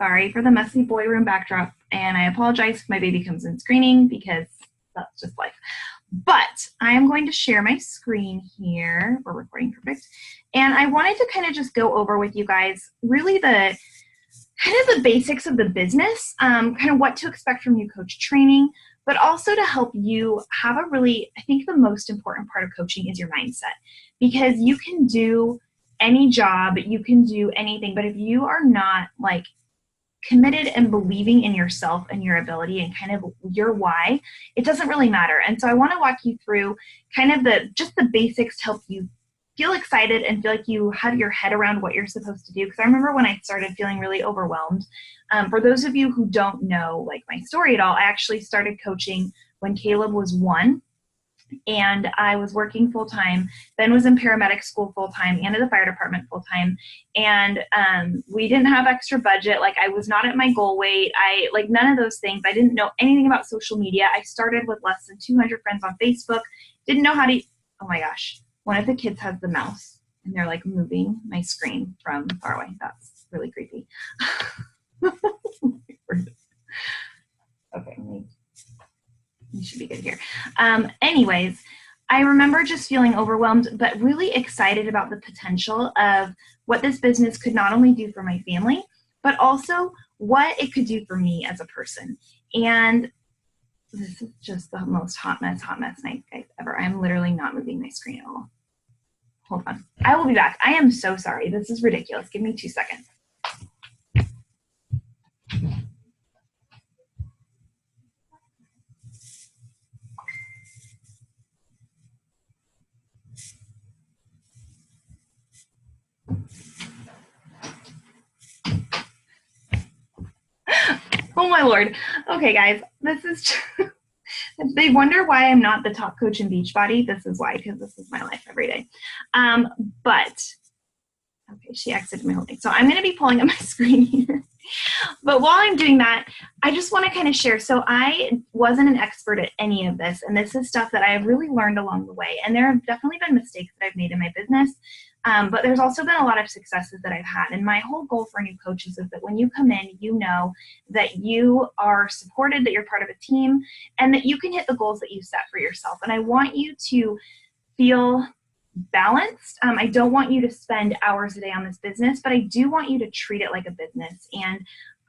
Sorry for the messy boy room backdrop, and I apologize if my baby comes in screaming because that's just life. But I am going to share my screen here. We're recording perfect. And I wanted to kind of just go over with you guys really the basics of the business, kind of what to expect from new coach training, but also to help you have I think the most important part of coaching is your mindset, because you can do any job, you can do anything, but if you are not like committed and believing in yourself and your ability and kind of your why, it doesn't really matter. And so I want to walk you through kind of just the basics to help you feel excited and feel like you have your head around what you're supposed to do. Because I remember when I started feeling really overwhelmed. For those of you who don't know like my story at all, I actually started coaching when Caleb was 1. And I was working full-time, then was in paramedic school full-time and at the fire department full-time. And we didn't have extra budget. Like I was not at my goal weight. None of those things. I didn't know anything about social media. I started with less than 200 friends on Facebook. Didn't know how to, oh my gosh. One of the kids has the mouse and they're like moving my screen from far away. That's really creepy. Okay. You should be good here. Anyways, I remember just feeling overwhelmed, but really excited about the potential of what this business could not only do for my family, but also what it could do for me as a person. And this is just the most hot mess night, guys, ever. I'm literally not moving my screen at all. Hold on. I will be back. I am so sorry. This is ridiculous. Give me 2 seconds. Oh my Lord. Okay, guys, this is they wonder why I'm not the top coach in Beachbody. This is why, because this is my life every day. But okay, she exited my whole thing. So I'm going to be pulling up my screen here. But while I'm doing that, I just want to kind of share. So I wasn't an expert at any of this, and this is stuff that I have really learned along the way. And there have definitely been mistakes that I've made in my business, but there's also been a lot of successes that I've had. And my whole goal for new coaches is that when you come in, you know that you are supported, that you're part of a team, and that you can hit the goals that you set for yourself. And I want you to feel balanced. I don't want you to spend hours a day on this business, but I do want you to treat it like a business. And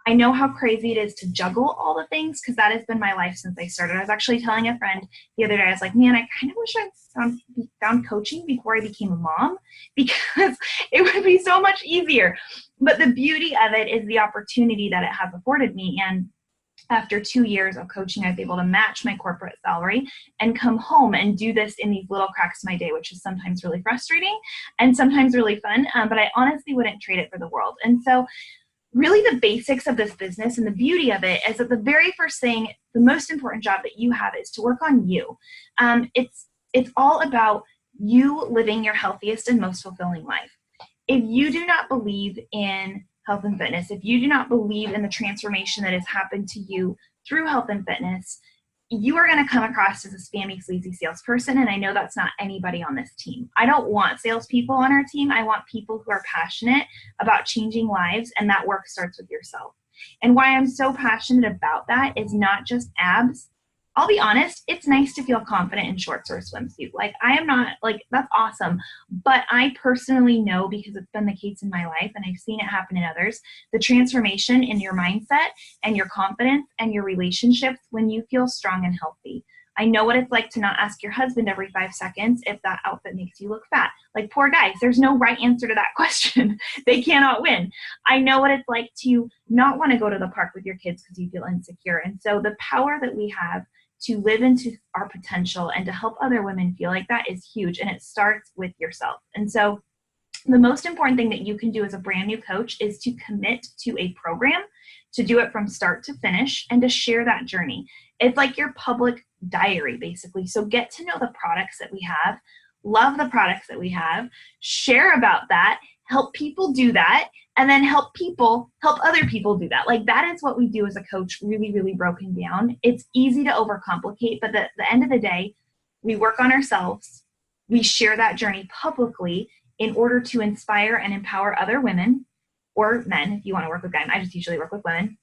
I know how crazy it is to juggle all the things, because that has been my life since I started. I was actually telling a friend the other day, I was like, man, I kind of wish I found coaching before I became a mom, because it would be so much easier. But the beauty of it is the opportunity that it has afforded me. And after 2 years of coaching, I've been able to match my corporate salary and come home and do this in these little cracks of my day, which is sometimes really frustrating and sometimes really fun. But I honestly wouldn't trade it for the world. And so really the basics of this business and the beauty of it is that the very first thing, the most important job that you have is to work on you. It's all about you living your healthiest and most fulfilling life. If you do not believe in health and fitness, if you do not believe in the transformation that has happened to you through health and fitness, you are going to come across as a spammy, sleazy salesperson. And I know that's not anybody on this team. I don't want salespeople on our team. I want people who are passionate about changing lives, and that work starts with yourself. And why I'm so passionate about that is not just abs. I'll be honest, it's nice to feel confident in shorts or a swimsuit. Like, I am not, like, that's awesome. But I personally know, because it's been the case in my life and I've seen it happen in others, the transformation in your mindset and your confidence and your relationships when you feel strong and healthy. I know what it's like to not ask your husband every 5 seconds if that outfit makes you look fat. Like, poor guys, there's no right answer to that question. They cannot win. I know what it's like to not want to go to the park with your kids because you feel insecure. And so the power that we have to live into our potential and to help other women feel like that is huge. And it starts with yourself. And so the most important thing that you can do as a brand new coach is to commit to a program, to do it from start to finish, and to share that journey. It's like your public diary, basically. So get to know the products that we have, love the products that we have, share about that, help people do that, and then help other people do that. Like, that is what we do as a coach, really, really broken down. It's easy to overcomplicate, but at the end of the day, we work on ourselves. We share that journey publicly in order to inspire and empower other women. or men if you want to work with men. I just usually work with women.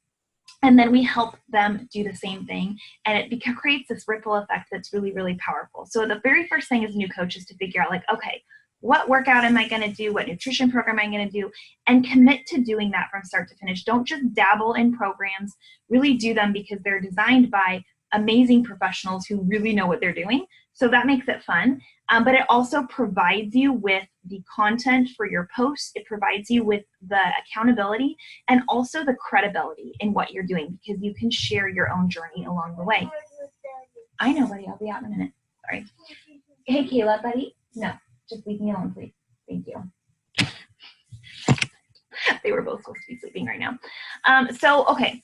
And then we help them do the same thing. And it creates this ripple effect that's really, really powerful. So the very first thing as a new coach is to figure out, like, okay, what workout am I going to do? What nutrition program am I going to do? And commit to doing that from start to finish. Don't just dabble in programs. Really do them because they're designed by amazing professionals who really know what they're doing. So that makes it fun. But it also provides you with the content for your posts. It provides you with the accountability and also the credibility in what you're doing, because you can share your own journey along the way. I know, buddy. I'll be out in a minute. Sorry. Hey, Kayla, buddy. No, just leave me alone, please. Thank you. They were both supposed to be sleeping right now. Okay.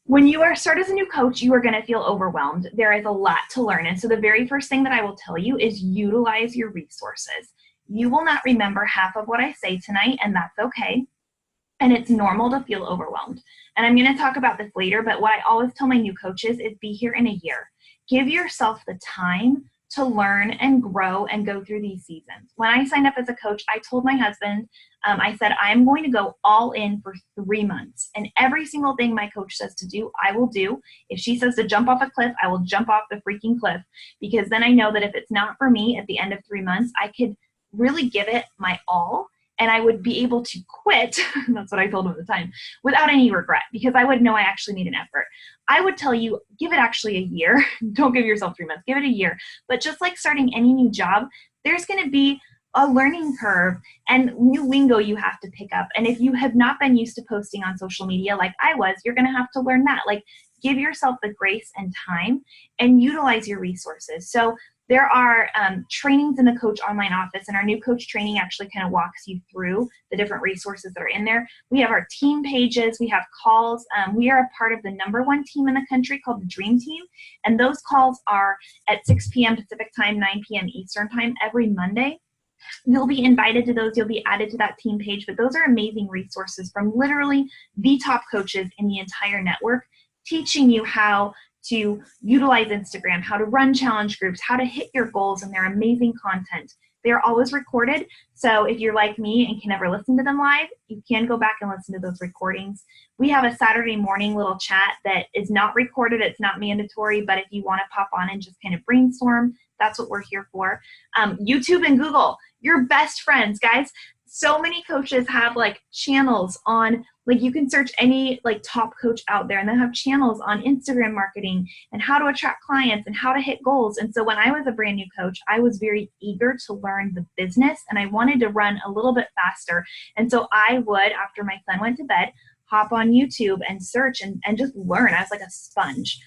When you start as a new coach, you are going to feel overwhelmed. There is a lot to learn. And so the very first thing that I will tell you is utilize your resources. You will not remember half of what I say tonight, and that's okay. And it's normal to feel overwhelmed. And I'm going to talk about this later, but what I always tell my new coaches is be here in a year. Give yourself the time to learn and grow and go through these seasons. When I signed up as a coach, I told my husband, I said, I'm going to go all in for 3 months. And every single thing my coach says to do, I will do. If she says to jump off a cliff, I will jump off the freaking cliff. Because then I know that if it's not for me at the end of 3 months, I could really give it my all. And I would be able to quit, that's what I told him at the time, without any regret, because I would know I actually made an effort. I would tell you, give it actually a year. Don't give yourself 3 months, give it a year. But just like starting any new job, there's going to be a learning curve and new lingo you have to pick up. And if you have not been used to posting on social media like I was, you're going to have to learn that. Like, give yourself the grace and time and utilize your resources. So there are trainings in the Coach Online Office, and our new coach training actually kind of walks you through the different resources that are in there. We have our team pages, we have calls. We are a part of the #1 team in the country called the Dream Team, and those calls are at 6 p.m. Pacific time, 9 p.m. Eastern time every Monday. You'll be invited to those. You'll be added to that team page, but those are amazing resources from literally the top coaches in the entire network, teaching you how to utilize Instagram, how to run challenge groups, how to hit your goals, and they're amazing content. They're always recorded, so if you're like me and can never listen to them live, you can go back and listen to those recordings. We have a Saturday morning little chat that is not recorded. It's not mandatory, but if you want to pop on and just kind of brainstorm, that's what we're here for. YouTube and Google, your best friends, guys. So many coaches have like channels on, like you can search any like top coach out there and they have channels on Instagram marketing and how to attract clients and how to hit goals. And so when I was a brand new coach, I was very eager to learn the business and I wanted to run a little bit faster. And so I would, after my son went to bed, hop on YouTube and search and just learn. I was like a sponge.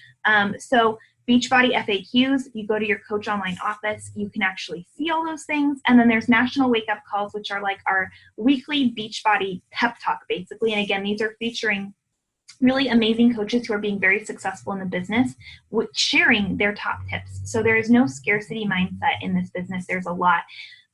So Beachbody FAQs, if you go to your Coach Online Office, you can actually see all those things. And then there's National Wake Up Calls, which are like our weekly Beachbody pep talk, basically. And again, these are featuring really amazing coaches who are being very successful in the business, sharing their top tips. So there is no scarcity mindset in this business. There's a lot.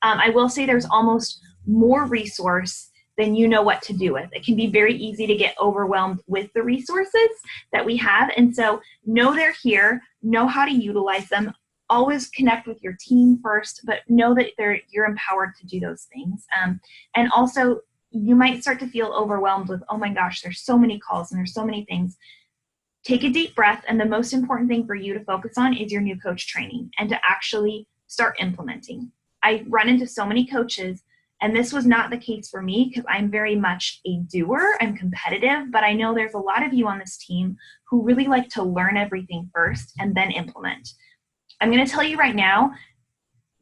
I will say there's almost more resource than you know what to do with. It can be very easy to get overwhelmed with the resources that we have. And so know they're here, know how to utilize them, always connect with your team first, but know that you're empowered to do those things. And also you might start to feel overwhelmed with, oh my gosh, there's so many calls and there's so many things. Take a deep breath. And the most important thing for you to focus on is your new coach training and to actually start implementing. I run into so many coaches, and this was not the case for me because I'm very much a doer. I'm competitive, but I know there's a lot of you on this team who really like to learn everything first and then implement. I'm going to tell you right now,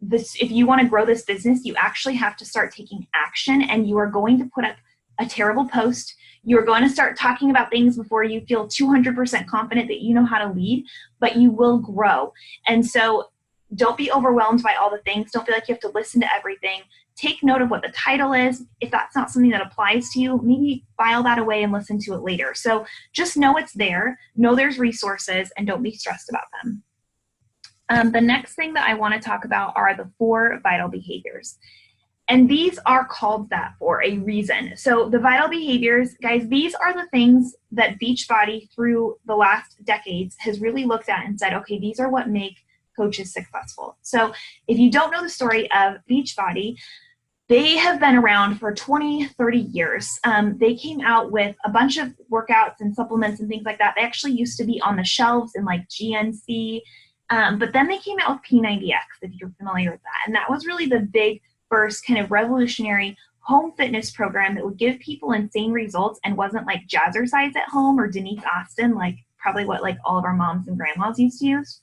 if you want to grow this business, you actually have to start taking action, and you are going to put up a terrible post. You're going to start talking about things before you feel 200% confident that you know how to lead, but you will grow. And so don't be overwhelmed by all the things. Don't feel like you have to listen to everything. Take note of what the title is. If that's not something that applies to you, maybe file that away and listen to it later. So just know it's there, know there's resources, and don't be stressed about them. The next thing that I want to talk about are the 4 vital behaviors. And these are called that for a reason. So the vital behaviors, guys, these are the things that Beachbody through the last decades has really looked at and said, okay, these are what make coaches successful. So if you don't know the story of Beachbody, They have been around for 20, 30 years. They came out with a bunch of workouts and supplements and things like that. They actually used to be on the shelves in like GNC, but then they came out with P90X, if you're familiar with that. And that was really the big first kind of revolutionary home fitness program that would give people insane results and wasn't like Jazzercise at home or Denise Austin, like probably what like all of our moms and grandmas used to use.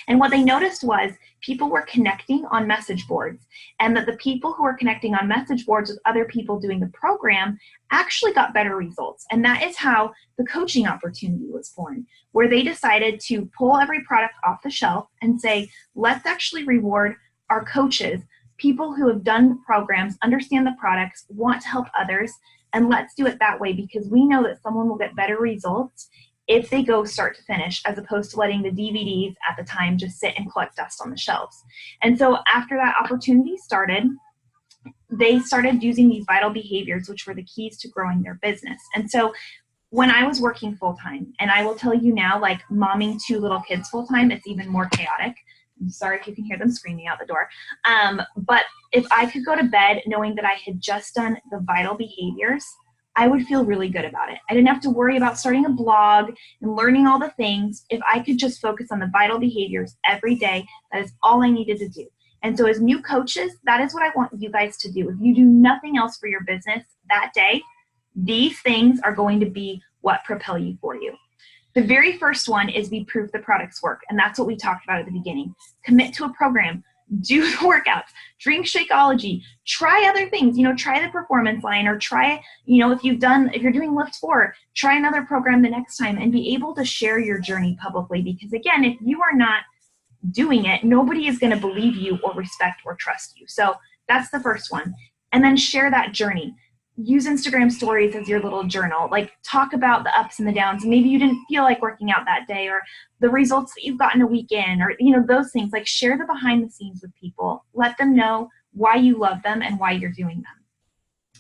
And what they noticed was people were connecting on message boards, and that the people who were connecting on message boards with other people doing the program actually got better results. And that is how the coaching opportunity was born, where they decided to pull every product off the shelf and say, let's actually reward our coaches, people who have done the programs, understand the products, want to help others, and let's do it that way, because we know that someone will get better results if they go start to finish, as opposed to letting the DVDs at the time just sit and collect dust on the shelves. And so after that opportunity started, they started using these vital behaviors, which were the keys to growing their business. And so when I was working full-time, and I will tell you now, like momming 2 little kids full-time, it's even more chaotic. I'm sorry if you can hear them screaming out the door. But if I could go to bed knowing that I had just done the vital behaviors, I would feel really good about it. I didn't have to worry about starting a blog and learning all the things. If I could just focus on the vital behaviors every day, that is all I needed to do. And so as new coaches, that is what I want you guys to do. If you do nothing else for your business that day, these things are going to be what propel you for you. The very first one is be proof the products work. And that's what we talked about at the beginning. Commit to a program. Do the workouts, drink Shakeology, try other things, try the performance line, or try, if you're doing Lift 4, try another program the next time, and be able to share your journey publicly. Because again, if you are not doing it, nobody is going to believe you or respect or trust you. So that's the first one. And then share that journey. Use Instagram stories as your little journal. Like, talk about the ups and the downs. Maybe you didn't feel like working out that day, or the results that you've gotten a week in, or those things. Like, share the behind the scenes with people. Let them know why you love them and why you're doing them.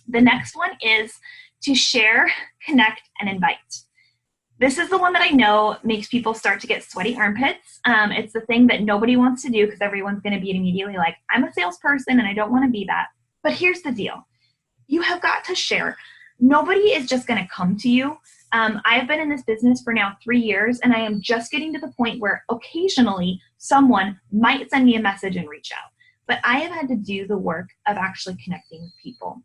The next one is to share, connect, and invite. This is the one that I know makes people start to get sweaty armpits. It's the thing that nobody wants to do, because everyone's going to be immediately like, I'm a salesperson and I don't want to be that. But here's the deal. You have got to share. Nobody is just going to come to you. I've been in this business for now 3 years, and I am just getting to the point where occasionally someone might send me a message and reach out. But I have had to do the work of actually connecting with people.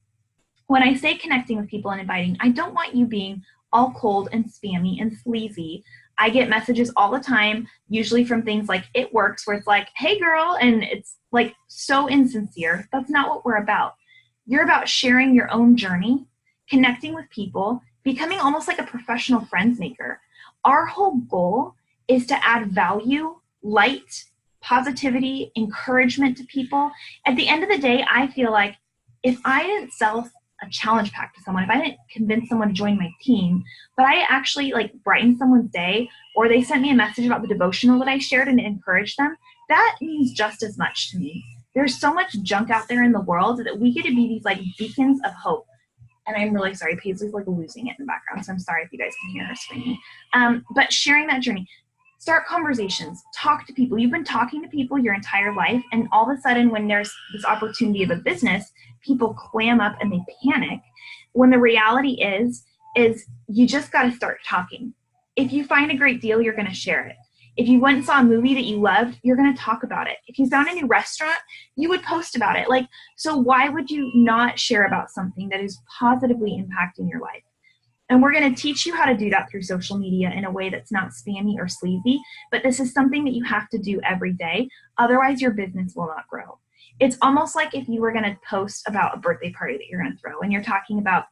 When I say connecting with people and inviting, I don't want you being all cold and spammy and sleazy. I get messages all the time, usually from things like It Works, where it's like, hey girl, and it's like so insincere. That's not what we're about. You're about sharing your own journey, connecting with people, becoming almost like a professional friends maker. Our whole goal is to add value, light, positivity, encouragement to people. At the end of the day, I feel like if I didn't sell a challenge pack to someone, if I didn't convince someone to join my team, but I actually like brightened someone's day, or they sent me a message about the devotional that I shared and encouraged them, that means just as much to me. There's so much junk out there in the world that we get to be these like beacons of hope. And I'm really sorry, Paisley's like losing it in the background, so I'm sorry if you guys can hear her screaming. But sharing that journey, start conversations, talk to people. You've been talking to people your entire life, and all of a sudden when there's this opportunity of a business, people clam up and they panic. When the reality is you just got to start talking. If you find a great deal, you're going to share it. If you went and saw a movie that you loved, you're going to talk about it. If you found a new restaurant, you would post about it. Like, so why would you not share about something that is positively impacting your life? And we're going to teach you how to do that through social media in a way that's not spammy or sleazy, but this is something that you have to do every day. Otherwise, your business will not grow. It's almost like if you were going to post about a birthday party that you're going to throw, and you're talking about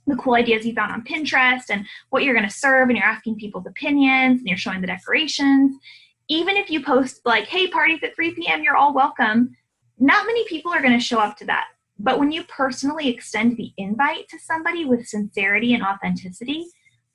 the cool ideas you found on Pinterest and what you're going to serve, and you're asking people's opinions and you're showing the decorations. Even if you post like, hey, parties at 3 p.m., you're all welcome, not many people are going to show up to that. But when you personally extend the invite to somebody with sincerity and authenticity,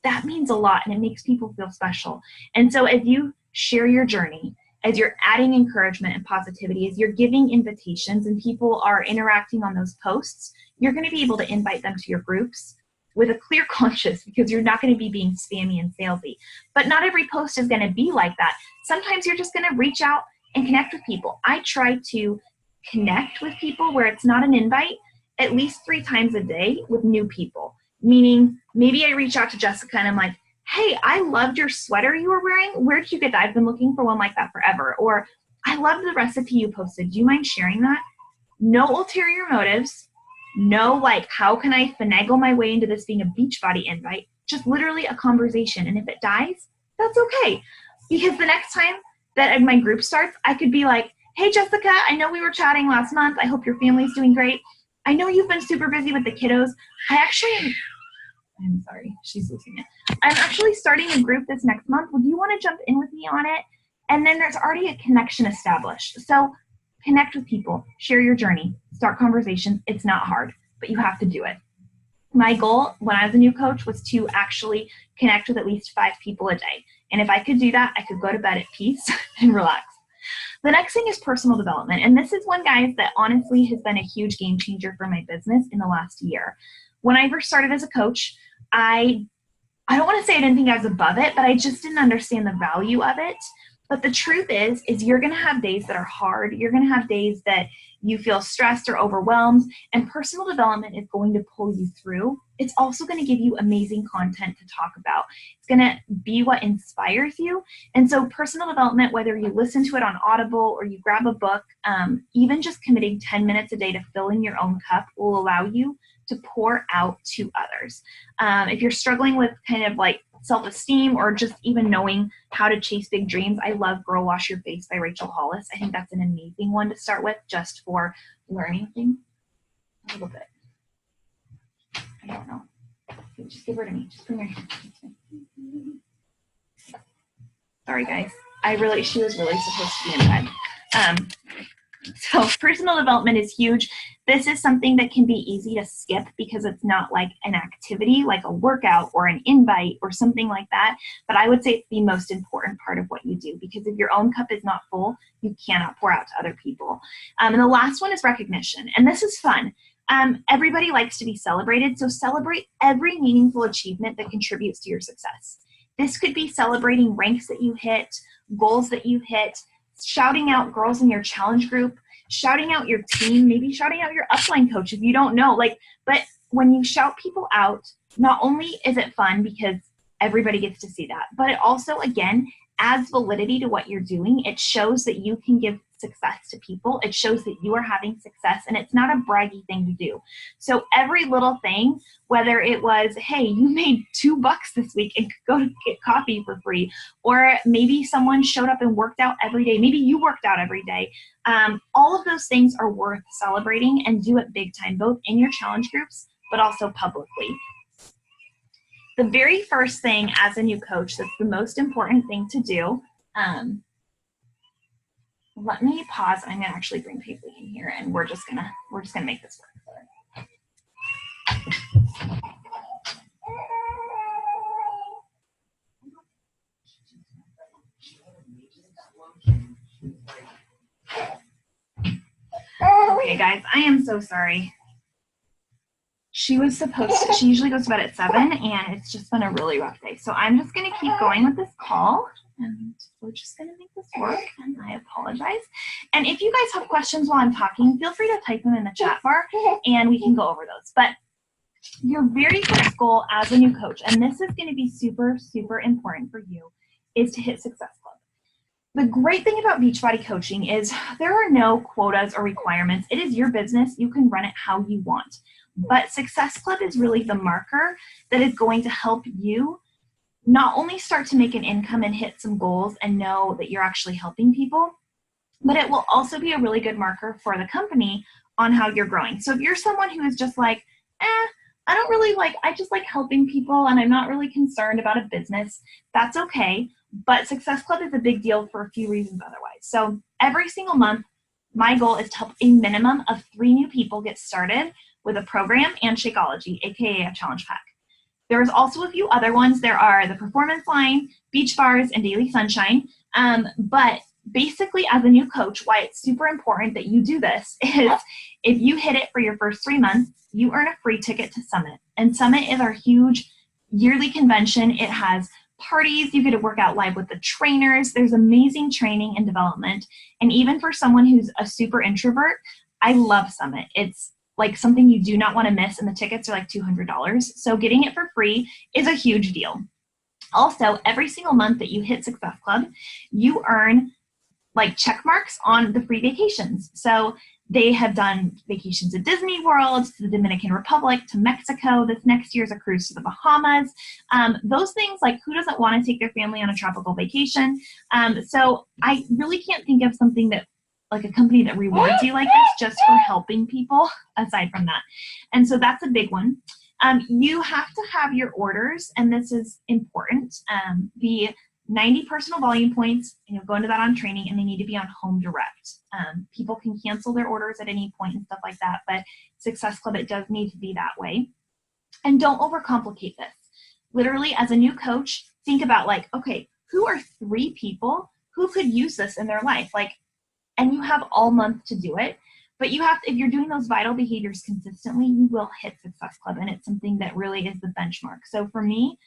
that means a lot, and it makes people feel special. And so as you share your journey, as you're adding encouragement and positivity, as you're giving invitations and people are interacting on those posts, you're going to be able to invite them to your groups with a clear conscience, because you're not going to be being spammy and salesy. But not every post is going to be like that. Sometimes you're just going to reach out and connect with people. I try to connect with people where it's not an invite at least 3 times a day with new people. Meaning maybe I reach out to Jessica and I'm like, hey, I loved your sweater you were wearing. Where did you get that? I've been looking for one like that forever. Or I love the recipe you posted. Do you mind sharing that? No ulterior motives. No, like, how can I finagle my way into this being a Beachbody invite? Just literally a conversation. And if it dies, that's okay. Because the next time that my group starts, I could be like, hey, Jessica, I know we were chatting last month. I hope your family's doing great. I know you've been super busy with the kiddos. I'm sorry, she's losing it. I'm actually starting a group this next month. Would you want to jump in with me on it? And then there's already a connection established. So connect with people, share your journey, start conversations. It's not hard, but you have to do it. My goal when I was a new coach was to actually connect with at least 5 people a day. And if I could do that, I could go to bed at peace and relax. The next thing is personal development. And this is one, guys, that honestly has been a huge game changer for my business in the last year. When I first started as a coach, I don't want to say I didn't think I was above it, but I just didn't understand the value of it. But the truth is you're going to have days that are hard. You're going to have days that you feel stressed or overwhelmed, and personal development is going to pull you through. It's also going to give you amazing content to talk about. It's going to be what inspires you. And so personal development, whether you listen to it on Audible or you grab a book, even just committing 10 minutes a day to filling your own cup will allow you to pour out to others. If you're struggling with kind of like self-esteem or just even knowing how to chase big dreams, I love Girl Wash Your Face by Rachel Hollis. I think that's an amazing one to start with just for learning things a little bit. I don't know. Just give her to me. Just bring her here. Sorry, guys. She was really supposed to be in bed. So personal development is huge. This is something that can be easy to skip because it's not like an activity, like a workout or an invite or something like that. But I would say it's the most important part of what you do, because if your own cup is not full, you cannot pour out to other people. And the last one is recognition. And this is fun. Everybody likes to be celebrated. So celebrate every meaningful achievement that contributes to your success. This could be celebrating ranks that you hit, goals that you hit, shouting out girls in your challenge group, shouting out your team, maybe shouting out your upline coach if you don't know. But when you shout people out, not only is it fun because everybody gets to see that, but it also, again, adds validity to what you're doing. It shows that you can give success to people. It shows that you are having success, and it's not a braggy thing to do. So every little thing, whether it was, hey, you made $2 this week and could go to get coffee for free, or maybe someone showed up and worked out every day. Maybe you worked out every day. All of those things are worth celebrating, and do it big time, both in your challenge groups, but also publicly. The very first thing as a new coach, that's the most important thing to do. Let me pause. I'm gonna actually bring Paisley in here, and we're just gonna make this work. Okay, guys, I am so sorry. She usually goes to bed at 7, and it's just been a really rough day. So I'm just going to keep going with this call, and we're just going to make this work, and I apologize. And if you guys have questions while I'm talking, feel free to type them in the chat bar, and we can go over those. But your very first goal as a new coach, and this is going to be super, super important for you, is to hit Success Club. The great thing about Beachbody coaching is there are no quotas or requirements. It is your business. You can run it how you want. But Success Club is really the marker that is going to help you not only start to make an income and hit some goals and know that you're actually helping people, but it will also be a really good marker for the company on how you're growing. So if you're someone who is just like, I just like helping people and I'm not really concerned about a business, that's okay. But Success Club is a big deal for a few reasons otherwise. So every single month, my goal is to help a minimum of 3 new people get started with a program and Shakeology, aka a challenge pack. There's also a few other ones. There are the Performance Line, Beach Bars, and Daily Sunshine. But basically, as a new coach, why it's super important that you do this is if you hit it for your first 3 months, you earn a free ticket to Summit. And Summit is our huge yearly convention. It has parties. You get to work out live with the trainers. There's amazing training and development. And even for someone who's a super introvert, I love Summit. It's like something you do not want to miss, and the tickets are like $200. So getting it for free is a huge deal. Also, every single month that you hit Success Club, you earn like check marks on the free vacations. So they have done vacations at Disney World, to the Dominican Republic, to Mexico. This next year's a cruise to the Bahamas. Those things, like who doesn't want to take their family on a tropical vacation? So I really can't think of something that, like a company that rewards you like this just for helping people aside from that. And so that's a big one. You have to have your orders, and this is important, be 90 personal volume points, and you'll go into that on training, and they need to be on home direct. People can cancel their orders at any point and stuff like that, but Success Club, it does need to be that way. And don't overcomplicate this. Literally, as a new coach, think about like, okay, who are 3 people who could use this in their life? Like, and you have all month to do it, but you have to, if you're doing those vital behaviors consistently, you will hit Success Club, and it's something that really is the benchmark. So for me,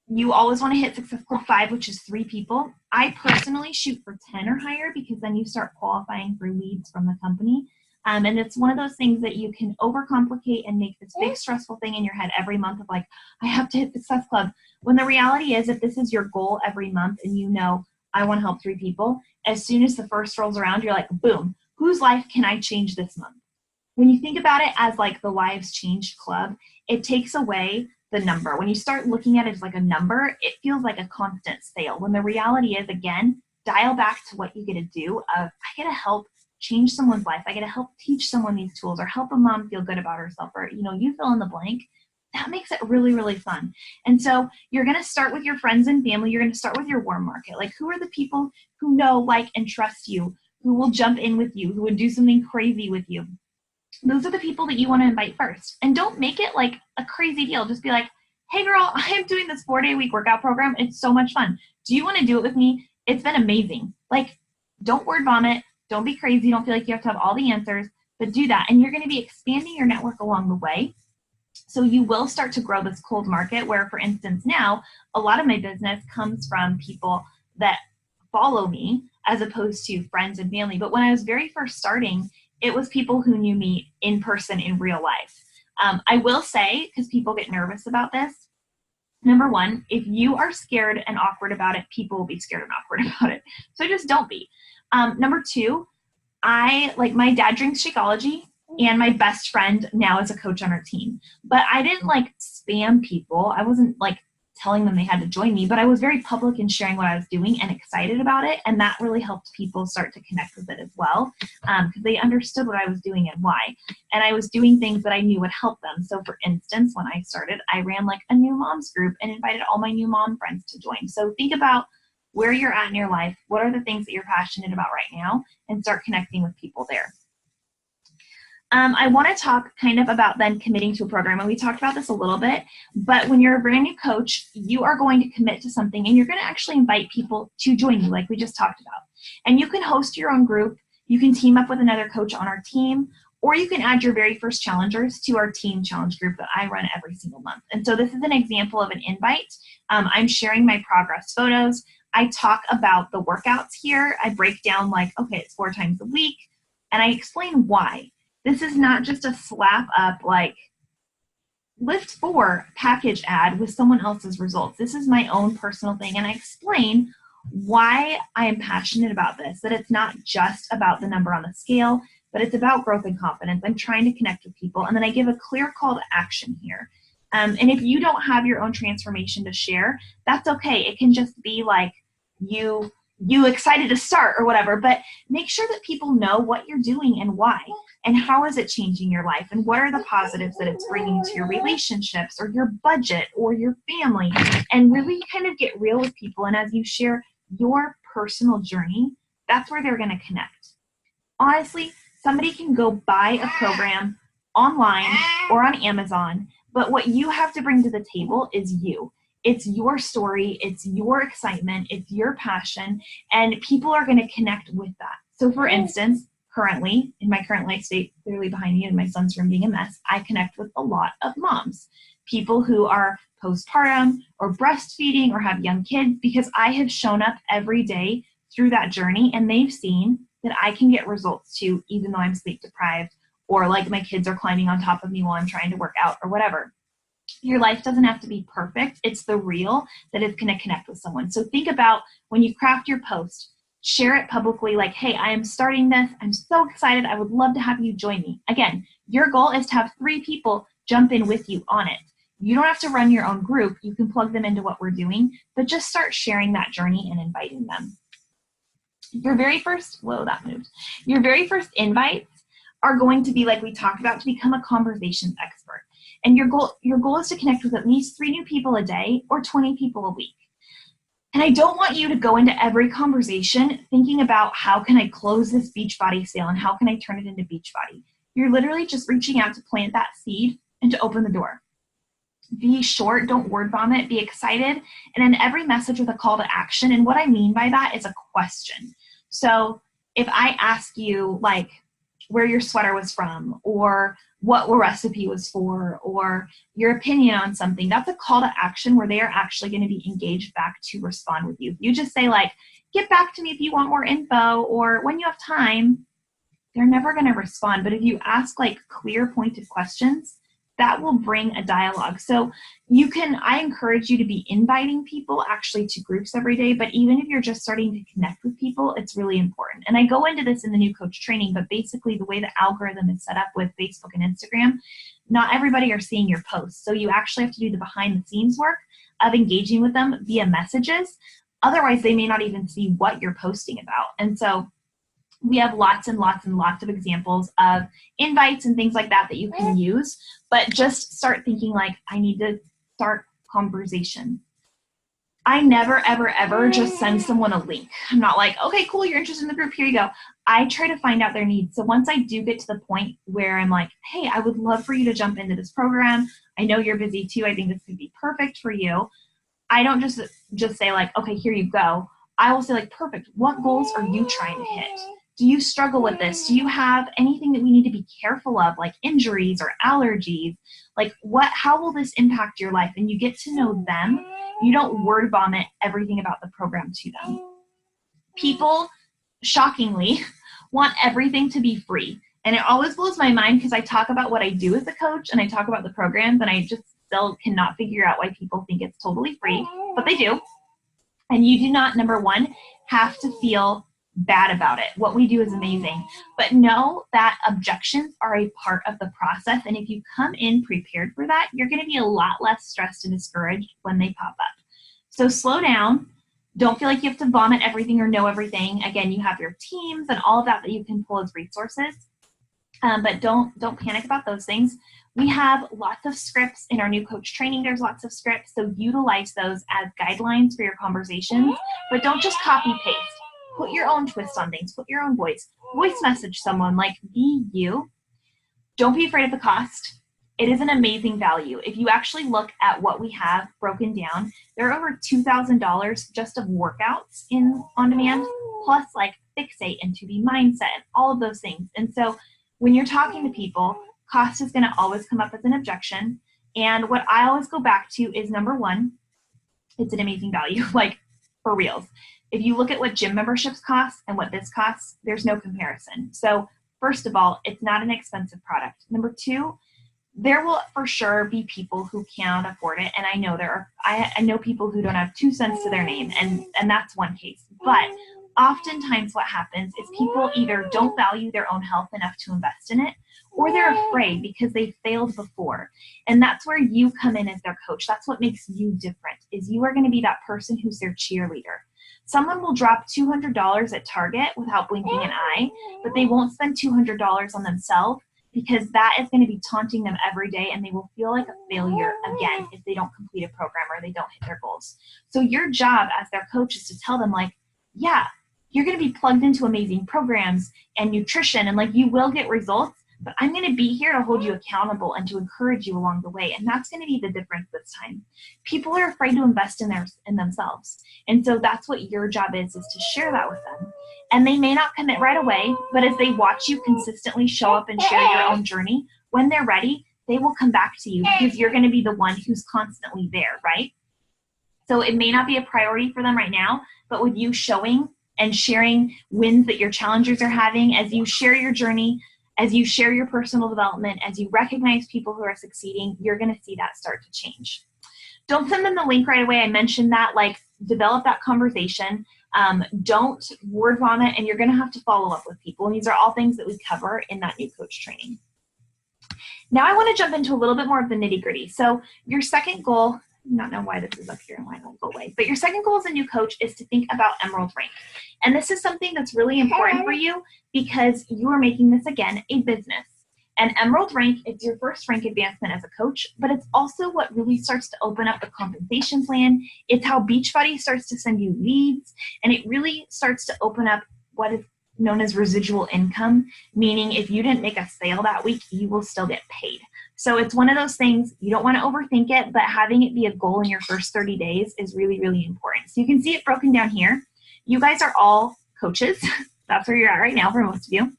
you always want to hit Success Club 5, which is 3 people. I personally shoot for 10 or higher, because then you start qualifying for leads from the company. And it's one of those things that you can overcomplicate and make this big stressful thing in your head every month of like, I have to hit Success Club. When the reality is, if this is your goal every month and you know, I want to help 3 people, as soon as the first rolls around, you're like, boom, whose life can I change this month? When you think about it as like the Lives Changed Club, it takes away the number. When you start looking at it as like a number, it feels like a constant sale. When the reality is, again, dial back to what you get to do of, I get to help change someone's life. I get to help teach someone these tools, or help a mom feel good about herself, or, you know, you fill in the blank. That makes it really, really fun. And so you're going to start with your friends and family. You're going to start with your warm market. Like, who are the people who know, like, and trust you, who will jump in with you, who would do something crazy with you? Those are the people that you want to invite first. And don't make it like a crazy deal. Just be like, hey girl, I'm doing this 4-day-a-week workout program. It's so much fun. Do you want to do it with me? It's been amazing. Like, don't word vomit. Don't be crazy. Don't feel like you have to have all the answers, but do that. And you're going to be expanding your network along the way. So you will start to grow this cold market where, for instance, now a lot of my business comes from people that follow me as opposed to friends and family. But when I was very first starting, it was people who knew me in person in real life. I will say, because people get nervous about this, number one, if you are scared and awkward about it, people will be scared and awkward about it. So just don't be. Number two, my dad drinks Shakeology, and my best friend now is a coach on our team. But I didn't like spam people. I wasn't like telling them they had to join me, but I was very public in sharing what I was doing and excited about it. And that really helped people start to connect with it as well, because they understood what I was doing and why. And I was doing things that I knew would help them. So for instance, when I started, I ran like a new moms group and invited all my new mom friends to join. So think about where you're at in your life. What are the things that you're passionate about right now? And start connecting with people there. I want to talk kind of about then committing to a program, and we talked about this a little bit, but when you're a brand new coach, you are going to commit to something, and you're going to actually invite people to join you like we just talked about. And you can host your own group, you can team up with another coach on our team, or you can add your very first challengers to our team challenge group that I run every single month. And so this is an example of an invite. I'm sharing my progress photos. I talk about the workouts here. I break down like, okay, it's 4 times a week, and I explain why. This is not just a slap up like Lift 4 package ad with someone else's results. This is my own personal thing, and I explain why I am passionate about this, that it's not just about the number on the scale, but it's about growth and confidence. I'm trying to connect with people, and then I give a clear call to action here. And if you don't have your own transformation to share, that's okay. It can just be like you excited to start or whatever, but make sure that people know what you're doing and why, and how is it changing your life, and what are the positives that it's bringing to your relationships or your budget or your family, and really kind of get real with people. And as you share your personal journey, that's where they're going to connect. Honestly, somebody can go buy a program online or on Amazon, but what you have to bring to the table is you. It's your story, it's your excitement, it's your passion, and people are going to connect with that. So for instance, currently, in my current life state, clearly behind me in my son's room being a mess, I connect with a lot of moms. people who are postpartum or breastfeeding or have young kids, because I have shown up every day through that journey and they've seen that I can get results too, even though I'm sleep deprived or like my kids are climbing on top of me while I'm trying to work out or whatever. Your life doesn't have to be perfect. It's the real that is going to connect with someone. So think about when you craft your post, share it publicly like, hey, I am starting this. I'm so excited. I would love to have you join me. Again, your goal is to have 3 people jump in with you on it. You don't have to run your own group. You can plug them into what we're doing, but just start sharing that journey and inviting them. Your very first, whoa, that moved. Your very first invites are going to be, like we talked about, to become a conversations expert. And your goal is to connect with at least 3 new people a day or 20 people a week. And I don't want you to go into every conversation thinking about how can I close this Beachbody sale and how can I turn it into Beachbody. You're literally just reaching out to plant that seed and to open the door. Be short, don't word vomit, be excited, and in every message with a call to action. And what I mean by that is a question. So if I ask you like where your sweater was from or what recipe was for or your opinion on something, that's a call to action where they are actually going to be engaged back to respond with you. You just say like, get back to me if you want more info or when you have time, they're never going to respond. But if you ask like clear pointed questions, that will bring a dialogue. So I encourage you to be inviting people actually to groups every day, but even if you're just starting to connect with people, it's really important. And I go into this in the new coach training, but basically the way the algorithm is set up with Facebook and Instagram, not everybody are seeing your posts. So you actually have to do the behind the scenes work of engaging with them via messages. Otherwise, they may not even see what you're posting about. And so we have lots and lots and lots of examples of invites and things like that that you can use, but just start thinking like, I need to start conversation. I never, ever, ever just send someone a link. I'm not like, okay, cool, you're interested in the group, here you go. I try to find out their needs. So once I do get to the point where I'm like, hey, I would love for you to jump into this program. I know you're busy too. I think this could be perfect for you. I don't just say like, okay, here you go. I will say like, perfect. What goals are you trying to hit? Do you struggle with this? Do you have anything that we need to be careful of, like injuries or allergies? Like how will this impact your life? And you get to know them. You don't word vomit everything about the program to them. People, shockingly, want everything to be free. And it always blows my mind because I talk about what I do as a coach and I talk about the programs and I just still cannot figure out why people think it's totally free, but they do. And you do not, number one, have to feel bad about it. What we do is amazing, but know that objections are a part of the process. And if you come in prepared for that, you're going to be a lot less stressed and discouraged when they pop up. So slow down. Don't feel like you have to vomit everything or know everything. Again, you have your teams and all of that you can pull as resources, but don't panic about those things. We have lots of scripts in our new coach training. There's lots of scripts, so utilize those as guidelines for your conversations, but don't just copy paste. Put your own twist on things. Put your own voice message someone, like be you. Don't be afraid of the cost. It is an amazing value. If you actually look at what we have broken down, there are over $2,000 just of workouts in On Demand, plus like Fixate and To Be Mindset and all of those things. And so when you're talking to people, cost is going to always come up as an objection. And what I always go back to is number one, it's an amazing value, like for reals. If you look at what gym memberships cost and what this costs, there's no comparison. So first of all, it's not an expensive product. Number two, there will for sure be people who cannot afford it. And I know I know people who don't have 2 cents to their name, and that's one case. But oftentimes what happens is people either don't value their own health enough to invest in it, or they're afraid because they failed before. And that's where you come in as their coach. That's what makes you different, is you are going to be that person who's their cheerleader. Someone will drop $200 at Target without blinking an eye, but they won't spend $200 on themselves because that is going to be taunting them every day, and they will feel like a failure again if they don't complete a program or they don't hit their goals. So your job as their coach is to tell them like, yeah, you're going to be plugged into amazing programs and nutrition, and like you will get results, but I'm going to be here to hold you accountable and to encourage you along the way. And that's going to be the difference this time. People are afraid to invest in themselves. And so that's what your job is to share that with them. And they may not commit right away, but as they watch you consistently show up and share your own journey, when they're ready, they will come back to you because you're going to be the one who's constantly there, right? So it may not be a priority for them right now, but with you showing and sharing wins that your challengers are having, as you share your journey, as you share your personal development, as you recognize people who are succeeding, you're going to see that start to change. Don't send them the link right away. I mentioned that, like, develop that conversation. Don't word vomit, and you're going to have to follow up with people. And these are all things that we cover in that new coach training. Now I want to jump into a little bit more of the nitty gritty. So your second goal, I do not know why this is up here and why it won't go away, but your second goal as a new coach is to think about Emerald Rank. And this is something that's really important for you because you are making this, again, a business. And Emerald Rank is your first rank advancement as a coach, but it's also what really starts to open up the compensation plan. It's how Beachbody starts to send you leads, and it really starts to open up what is known as residual income, meaning if you didn't make a sale that week, you will still get paid. So it's one of those things, you don't want to overthink it, but having it be a goal in your first 30 days is really, really important. So you can see it broken down here. You guys are all coaches. That's where you're at right now for most of you.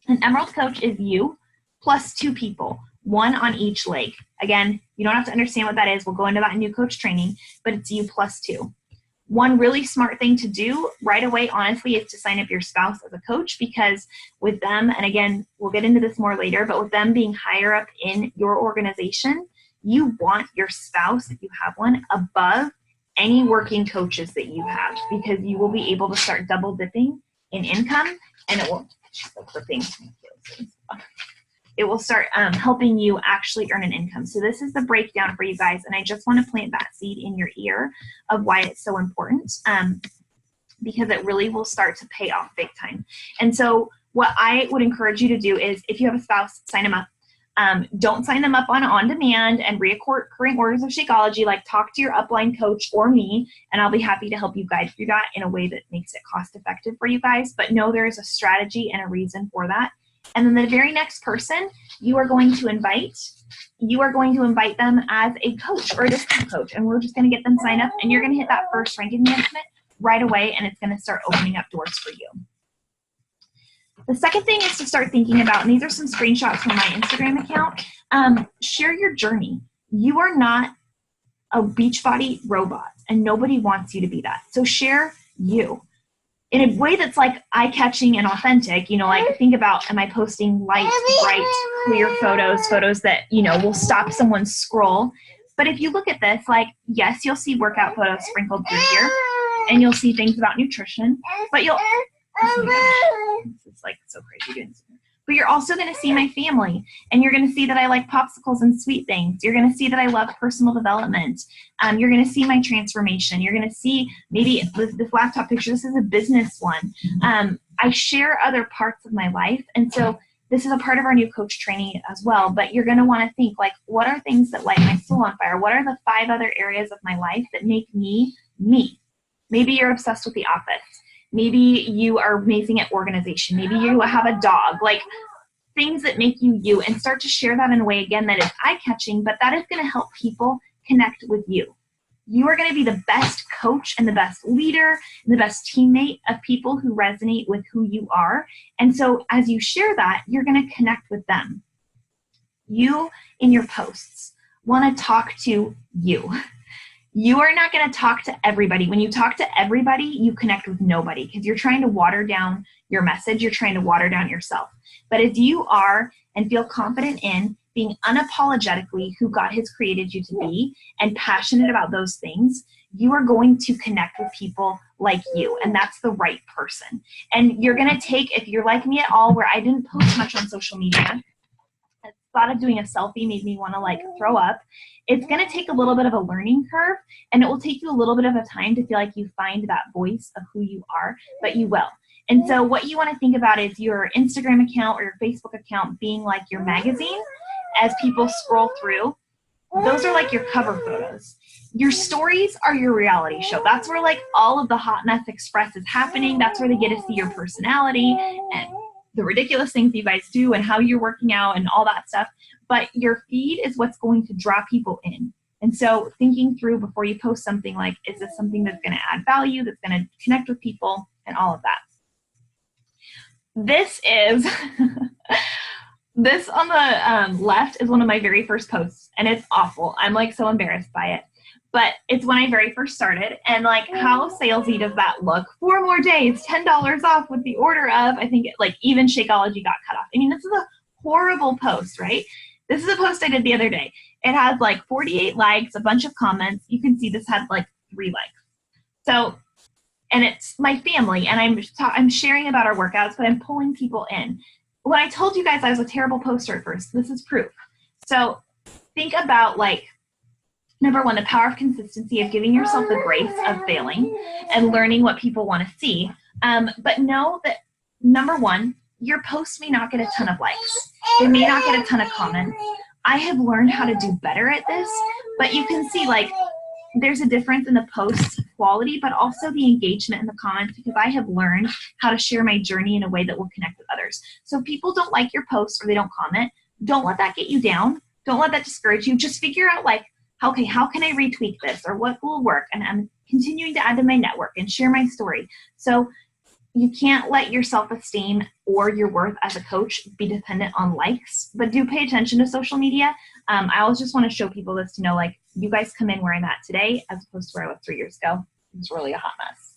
An Emerald coach is you plus 2 people, 1 on each leg. Again, you don't have to understand what that is. We'll go into that in new coach training, but it's you plus 2. One really smart thing to do right away, honestly, is to sign up your spouse as a coach, because with them, and again, we'll get into this more later, but with them being higher up in your organization, you want your spouse, if you have one, above any working coaches that you have, because you will be able to start double dipping in income, and it will, it will start helping you actually earn an income. So this is the breakdown for you guys, and I just want to plant that seed in your ear of why it's so important, because it really will start to pay off big time. And so what I would encourage you to do is, if you have a spouse, sign them up. Don't sign them up on demand and recurring orders of Shakeology. Like, talk to your upline coach or me, and I'll be happy to help you guide through that in a way that makes it cost effective for you guys. But know there is a strategy and a reason for that. And then the very next person you are going to invite them as a coach or a discount coach. And we're just going to get them signed up, and you're going to hit that first rank advancement right away, and it's going to start opening up doors for you. The second thing is to start thinking about, and these are some screenshots from my Instagram account, share your journey. You are not a Beachbody robot, and nobody wants you to be that. So share you in a way that's like eye-catching and authentic. You know, like, think about, am I posting light, bright, clear photos that, you know, will stop someone's scroll? But if you look at this, like, yes, you'll see workout photos sprinkled through here, and you'll see things about nutrition, but you'll, this is like so crazy. But you're also going to see my family, and you're going to see that I like popsicles and sweet things. You're going to see that I love personal development. You're going to see my transformation. You're going to see maybe this laptop picture. This is a business one. I share other parts of my life. And so this is a part of our new coach training as well. But you're going to want to think, like, what are things that light my soul on fire? What are the 5 other areas of my life that make me me? Maybe you're obsessed with The Office. Maybe you are amazing at organization. Maybe you have a dog. Like, things that make you you, and start to share that in a way, again, that is eye-catching, but that is going to help people connect with you. You are going to be the best coach and the best leader and the best teammate of people who resonate with who you are. And so as you share that, you're going to connect with them. You, in your posts, want to talk to you. You are not going to talk to everybody. When you talk to everybody, you connect with nobody, because you're trying to water down your message. You're trying to water down yourself. But if you are and feel confident in being unapologetically who God has created you to be and passionate about those things, you are going to connect with people like you, and that's the right person. And you're going to take, if you're like me at all, where I didn't post much on social media, I thought of doing a selfie made me want to, like, throw up. It's going to take a little bit of a learning curve, and it will take you a little bit of a time to feel like you find that voice of who you are, but you will. And so what you want to think about is your Instagram account or your Facebook account being like your magazine. As people scroll through, those are like your cover photos. Your stories are your reality show. That's where, like, all of the hot mess express is happening. That's where they get to see your personality and the ridiculous things you guys do and how you're working out and all that stuff. But your feed is what's going to draw people in. And so thinking through before you post something, like, is this something that's going to add value, that's going to connect with people, and all of that. This is This on the left is one of my very first posts, and it's awful. I'm like so embarrassed by it. But it's when I very first started, and like how salesy does that look? 4 more days, $10 off with the order of, I think like even Shakeology got cut off. I mean, this is a horrible post, right? This is a post I did the other day. It has like 48 likes, a bunch of comments. You can see this had like 3 likes. So, and it's my family, and I'm sharing about our workouts, but I'm pulling people in. When I told you guys I was a terrible poster at first, this is proof. So think about like, number one, the power of consistency, of giving yourself the grace of failing and learning what people want to see. But know that, number one, your posts may not get a ton of likes. They may not get a ton of comments. I have learned how to do better at this, but you can see like there's a difference in the post quality, but also the engagement in the comments, because I have learned how to share my journey in a way that will connect with others. So if people don't like your post or they don't comment, don't let that get you down. Don't let that discourage you. Just figure out like, okay, how can I retweak this, or what will work? And I'm continuing to add to my network and share my story. So you can't let your self-esteem or your worth as a coach be dependent on likes, but do pay attention to social media. I always just want to show people this to know, like, you guys come in where I'm at today as opposed to where I was 3 years ago. It was really a hot mess.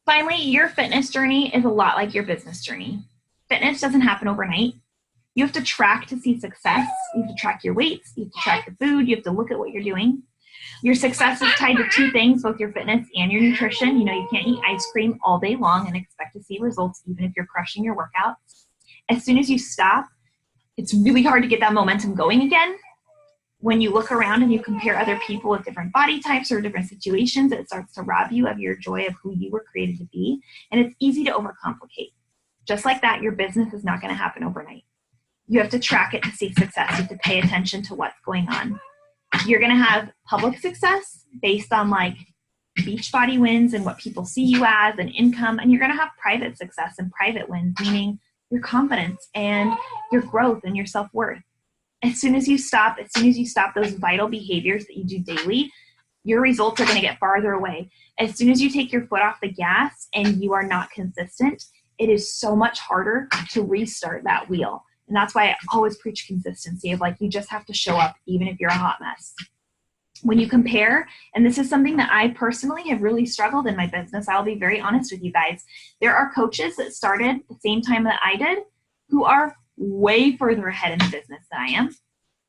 Finally, your fitness journey is a lot like your business journey. Fitness doesn't happen overnight. You have to track to see success. You have to track your weights. You have to track the food. You have to look at what you're doing. Your success is tied to 2 things, both your fitness and your nutrition. You know, you can't eat ice cream all day long and expect to see results even if you're crushing your workouts. As soon as you stop, it's really hard to get that momentum going again. When you look around and you compare other people with different body types or different situations, it starts to rob you of your joy of who you were created to be. And it's easy to overcomplicate. Just like that, your business is not going to happen overnight. You have to track it to see success. You have to pay attention to what's going on. You're going to have public success based on like Beachbody wins and what people see you as and income. And you're going to have private success and private wins, meaning your confidence and your growth and your self-worth. As soon as you stop those vital behaviors that you do daily, your results are going to get farther away. As soon as you take your foot off the gas and you are not consistent, it is so much harder to restart that wheel. And that's why I always preach consistency of like, you just have to show up even if you're a hot mess. When you compare, and this is something that I personally have really struggled in my business, I'll be very honest with you guys. There are coaches that started the same time that I did who are way further ahead in the business than I am.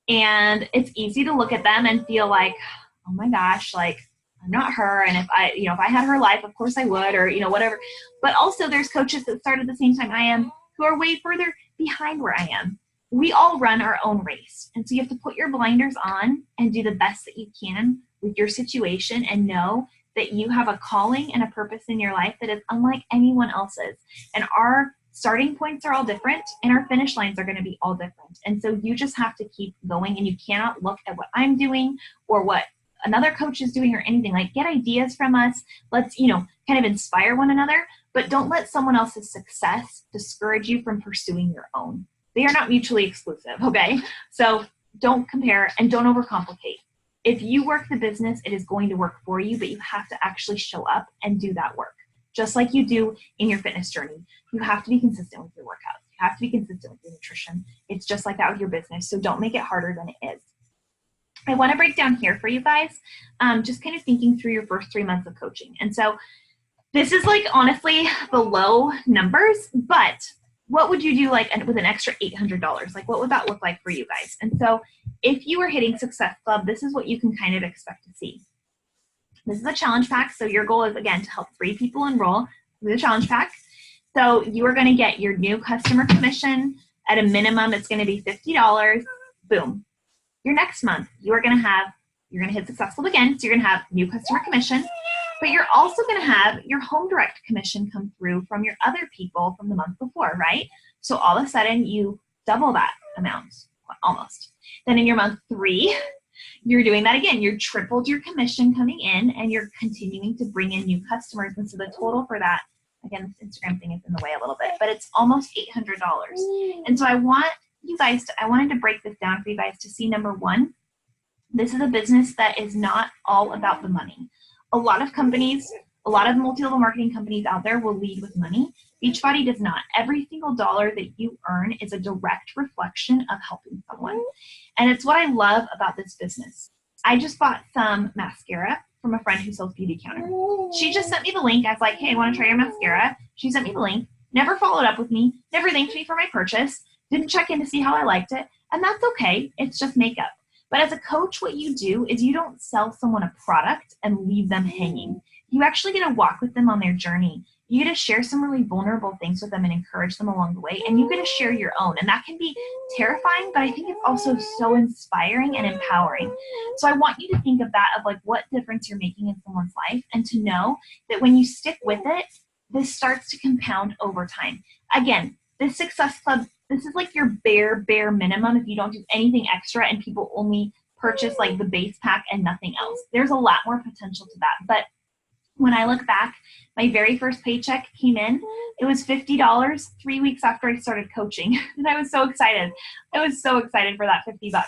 And it's easy to look at them and feel like, oh my gosh, like I'm not her. And if I had her life, of course I would, or, whatever. But also there's coaches that started the same time I am who are way further behind where I am. We all run our own race. And so you have to put your blinders on and do the best that you can with your situation and know that you have a calling and a purpose in your life that is unlike anyone else's. And our starting points are all different and our finish lines are going to be all different. And so you just have to keep going, and you cannot look at what I'm doing or what another coach is doing or anything. Like, get ideas from us. Let's, kind of inspire one another, but don't let someone else's success discourage you from pursuing your own. They are not mutually exclusive, okay? So don't compare and don't overcomplicate. If you work the business, it is going to work for you, but you have to actually show up and do that work. Just like you do in your fitness journey. You have to be consistent with your workouts. You have to be consistent with your nutrition. It's just like that with your business. So don't make it harder than it is. I want to break down here for you guys, just kind of thinking through your first 3 months of coaching. And so this is like honestly the low numbers, but what would you do like with an extra $800? Like, what would that look like for you guys? And so if you are hitting Success Club, this is what you can kind of expect to see. This is a challenge pack. So your goal is, again, to help 3 people enroll with a challenge pack. So you are going to get your new customer commission. At a minimum, it's going to be $50. Boom. Your next month, you're going to hit Success Club again. So you're going to have new customer commission, but you're also going to have your home direct commission come through from your other people from the month before, right? So all of a sudden you double that amount, almost. Then in your month 3, you're doing that again. You're tripled your commission coming in and you're continuing to bring in new customers. And so the total for that, again, this Instagram thing is in the way a little bit, but it's almost $800. And so I wanted to break this down for you guys to see, number one, this is a business that is not all about the money. A lot of companies A lot of multi-level marketing companies out there will lead with money. Beachbody does not. Every single dollar that you earn is a direct reflection of helping someone. And it's what I love about this business. I just bought some mascara from a friend who sells Beauty Counter. She just sent me the link. I was like, hey, I want to try your mascara. She sent me the link, never followed up with me, never thanked me for my purchase, didn't check in to see how I liked it. And that's okay. It's just makeup. But as a coach, what you do is you don't sell someone a product and leave them hanging. You actually get to walk with them on their journey. You get to share some really vulnerable things with them and encourage them along the way. And you get to share your own. And that can be terrifying, but I think it's also so inspiring and empowering. So I want you to think of that, of like what difference you're making in someone's life, and to know that when you stick with it, this starts to compound over time. Again, this Success Club, this is like your bare minimum if you don't do anything extra and people only purchase like the base pack and nothing else. There's a lot more potential to that. But when I look back, my very first paycheck came in. It was $50 3 weeks after I started coaching. And I was so excited. I was so excited for that $50.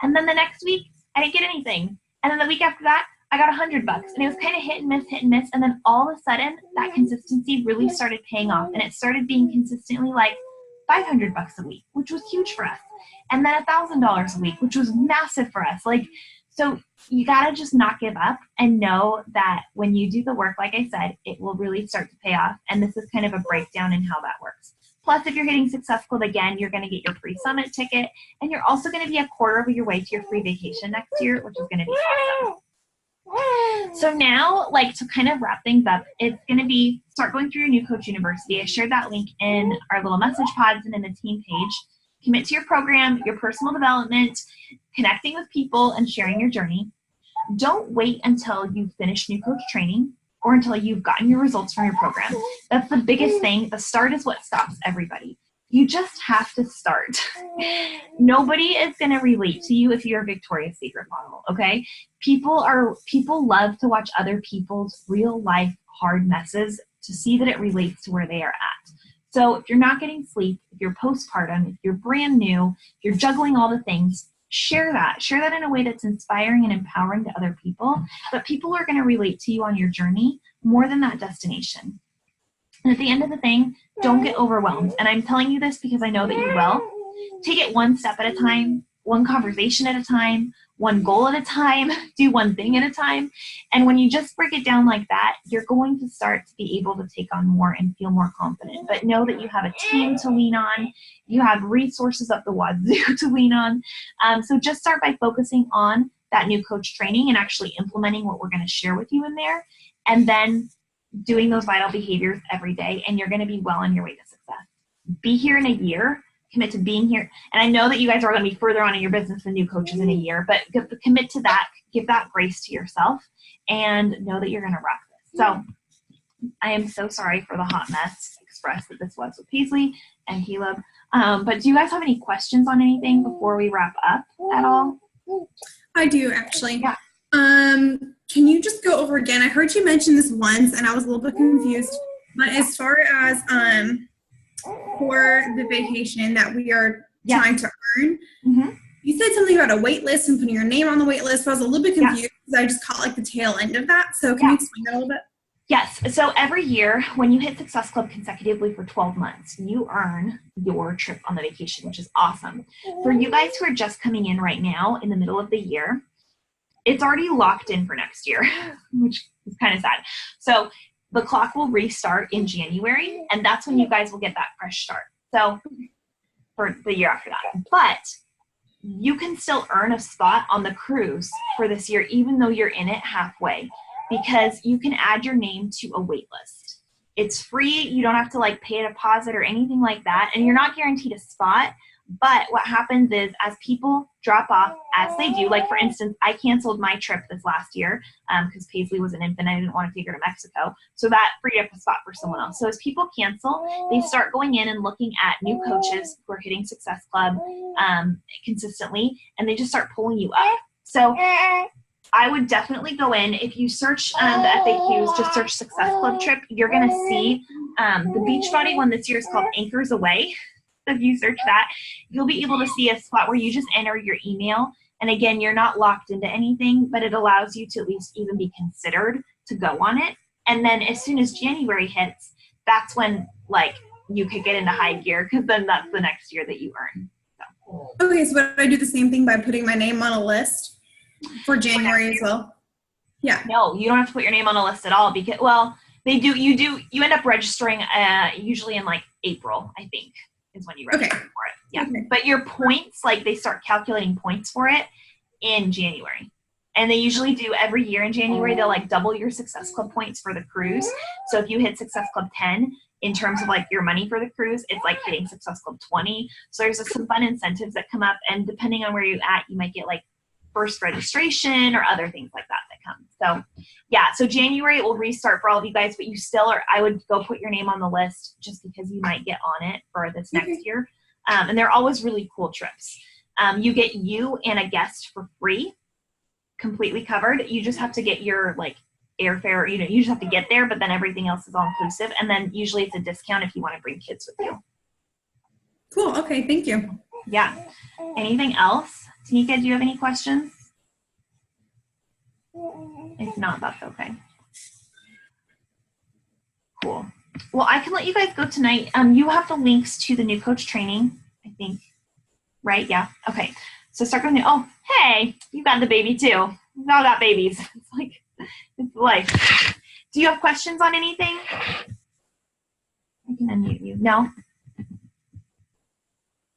And then the next week, I didn't get anything. And then the week after that, I got $100. And it was kind of hit and miss. And then all of a sudden, that consistency really started paying off. And it started being consistently like $500 a week, which was huge for us. And then $1,000 a week, which was massive for us. Like, so you got to just not give up and know that when you do the work, like I said, it will really start to pay off. And this is kind of a breakdown in how that works. Plus, if you're hitting Success Club again, you're going to get your free summit ticket, and you're also going to be a quarter of your way to your free vacation next year, which is going to be awesome. So now, like, to kind of wrap things up, it's going to be start going through your New Coach University. I shared that link in our little message pods and in the team page. Commit to your program, your personal development, connecting with people, and sharing your journey. Don't wait until you finish New Coach training or until you've gotten your results from your program. That's the biggest thing. The start is what stops everybody. You just have to start. Nobody is going to relate to you if you're a Victoria's Secret model, okay? People love to watch other people's real life hard messes to see that it relates to where they are at. So if you're not getting sleep, if you're postpartum, if you're brand new, if you're juggling all the things, share that. Share that in a way that's inspiring and empowering to other people. But people are going to relate to you on your journey more than that destination. And at the end of the thing, don't get overwhelmed. And I'm telling you this because I know that you will. Take it one step at a time, one conversation at a time, one goal at a time, do one thing at a time. And when you just break it down like that, you're going to start to be able to take on more and feel more confident. But know that you have a team to lean on. You have resources up the wazoo to lean on. So just start by focusing on that New Coach training and actually implementing what we're going to share with you in there. And then doing those vital behaviors every day, and you're going to be well on your way to success. Be here in a year. Commit to being here. And I know that you guys are going to be further on in your business than new coaches in a year, but commit to that. Give that grace to yourself and know that you're going to rock this. So I am so sorry for the hot mess express that this was with Paisley and Caleb. But do you guys have any questions on anything before we wrap up at all? I do, actually. Yeah. Can you just go over again? I heard you mention this once and I was a little bit confused, but as far as for the vacation that we are trying to earn, you said something about a wait list and putting your name on the wait list, but I was a little bit confused because I just caught like the tail end of that. So can you explain that a little bit? Yes. So every year when you hit Success Club consecutively for 12 months, you earn your trip on the vacation, which is awesome. For you guys who are just coming in right now in the middle of the year, it's already locked in for next year, which is kind of sad. So the clock will restart in January, and that's when you guys will get that fresh start. So for the year after that. But you can still earn a spot on the cruise for this year, even though you're in it halfway, because you can add your name to a wait list. It's free. You don't have to like pay a deposit or anything like that. And you're not guaranteed a spot. But what happens is as people drop off, as they do, like for instance, I canceled my trip this last year because Paisley was an infant. I didn't want to take her to Mexico. So that freed up a spot for someone else. So as people cancel, they start going in and looking at new coaches who are hitting Success Club consistently, and they just start pulling you up. So I would definitely go in. If you search the FAQs, just search Success Club trip, you're going to see the Beachbody one this year is called Anchors Away. If you search that, you'll be able to see a spot where you just enter your email. And again, you're not locked into anything, but it allows you to at least even be considered to go on it. And then as soon as January hits, that's when like you could get into high gear, because then that's the next year that you earn. So. Okay, so would I do the same thing by putting my name on a list for January as well? Yeah. No, you don't have to put your name on a list at all, because, well, you end up registering usually in like April, I think, is when you register for it. Yeah. Okay. But your points, like they start calculating points for it in January. And they usually do every year in January, they'll like double your Success Club points for the cruise. So if you hit Success Club 10 in terms of like your money for the cruise, it's like hitting Success Club 20. So there's some fun incentives that come up, and depending on where you're at, you might get like first registration or other things like that come. So yeah, so January will restart for all of you guys, but you still are, I would go put your name on the list just because you might get on it for this next year. And they're always really cool trips. You get you and a guest for free, completely covered. You just have to get your like airfare, you just have to get there, but then everything else is all inclusive. And then usually it's a discount if you want to bring kids with you. Cool. Okay. Thank you. Yeah. Anything else? Tanika, do you have any questions? If not, that's okay. Cool. Well, I can let you guys go tonight. You have the links to the new coach training, I think. Right? Yeah. Okay. So start going. Oh, hey, you got the baby too. We've all got babies. It's like, it's life. Do you have questions on anything? I can unmute you. No?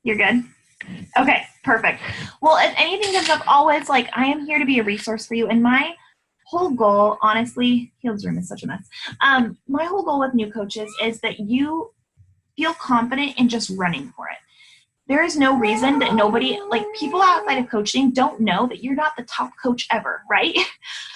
You're good? Okay, perfect. Well, if anything comes up, always, like, I am here to be a resource for you. And my whole goal, honestly, Heald's room is such a mess. My whole goal with new coaches is that you feel confident in just running for it. There is no reason that nobody, like people outside of coaching don't know that you're not the top coach ever, right?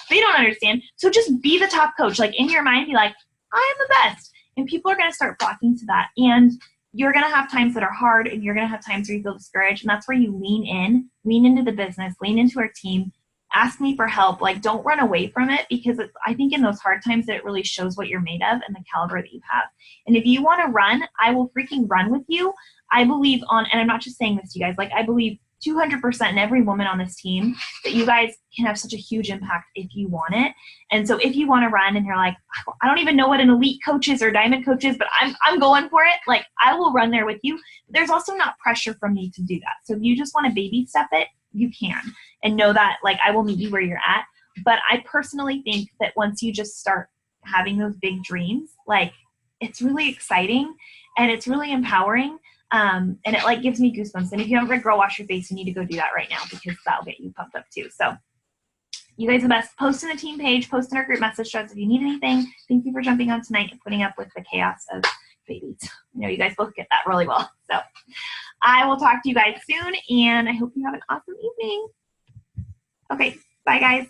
They don't understand. So just be the top coach. Like in your mind, be like, I am the best. And people are going to start flocking to that. And you're going to have times that are hard, and you're going to have times where you feel discouraged. And that's where you lean into the business, lean into our team, ask me for help. Like, don't run away from it, because I think in those hard times that it really shows what you're made of and the caliber that you have. And if you want to run, I will freaking run with you. I believe and I'm not just saying this to you guys, like I believe 200% in every woman on this team that you guys can have such a huge impact if you want it. And so if you want to run and you're like, I don't even know what an elite coach is or diamond coach is, but I'm going for it. Like I will run there with you. There's also not pressure from me to do that. So if you just want to baby step it, you can, and know that like I will meet you where you're at. But I personally think that once you just start having those big dreams, like it's really exciting and it's really empowering. And it like gives me goosebumps. And if you haven't read Girl Wash Your Face, you need to go do that right now, because that'll get you pumped up too. So you guys are the best. Post in the team page, post in our group message threads if you need anything. Thank you for jumping on tonight and putting up with the chaos of babies. I know you guys both get that really well. So I will talk to you guys soon, and I hope you have an awesome evening. Okay, bye guys.